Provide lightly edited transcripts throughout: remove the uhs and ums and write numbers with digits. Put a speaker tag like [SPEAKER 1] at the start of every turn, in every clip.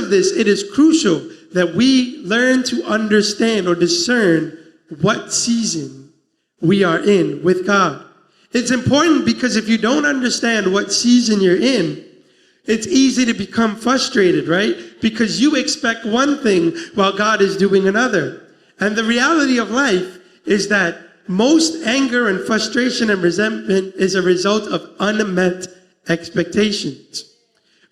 [SPEAKER 1] of this, it is crucial that we learn to understand or discern what season we are in with God. It's important because if you don't understand what season you're in, it's easy to become frustrated, right? Because you expect one thing while God is doing another. And the reality of life is that most anger and frustration and resentment is a result of unmet expectations.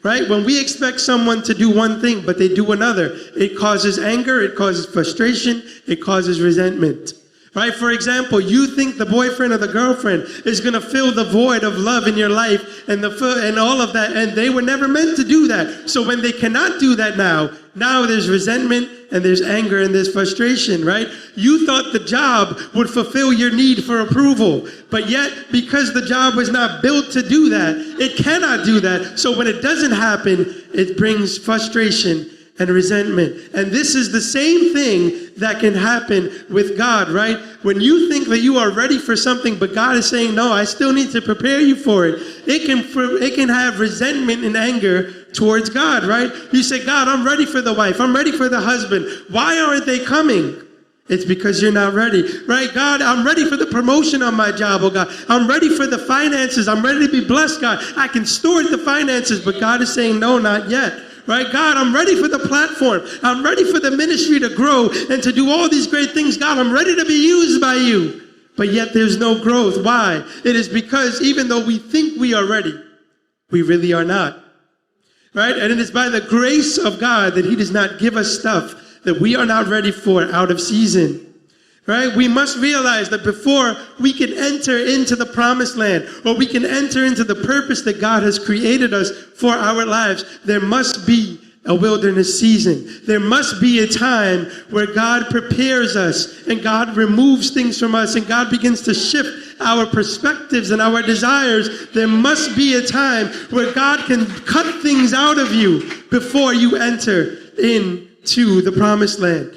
[SPEAKER 1] Right? When we expect someone to do one thing, but they do another, it causes anger, it causes frustration, it causes resentment. Right? For example, you think the boyfriend or the girlfriend is going to fill the void of love in your life and all of that, and they were never meant to do that. So when they cannot do that now there's resentment and there's anger and there's frustration, right? You thought the job would fulfill your need for approval, but yet because the job was not built to do that, it cannot do that. So when it doesn't happen, it brings frustration and resentment. And this is the same thing that can happen with God, right? When you think that you are ready for something, but God is saying, no, I still need to prepare you for it. It can have resentment and anger towards God, right? You say, God, I'm ready for the wife. I'm ready for the husband. Why aren't they coming? It's because you're not ready, right? God, I'm ready for the promotion on my job, oh God. I'm ready for the finances. I'm ready to be blessed, God. I can steward the finances, but God is saying, no, not yet. Right, God, I'm ready for the platform. I'm ready for the ministry to grow and to do all these great things. God, I'm ready to be used by you. But yet there's no growth. Why? It is because even though we think we are ready, we really are not. Right? And it is by the grace of God that he does not give us stuff that we are not ready for out of season. Right? We must realize that before we can enter into the promised land, or we can enter into the purpose that God has created us for our lives, there must be a wilderness season. There must be a time where God prepares us and God removes things from us and God begins to shift our perspectives and our desires. There must be a time where God can cut things out of you before you enter into the promised land.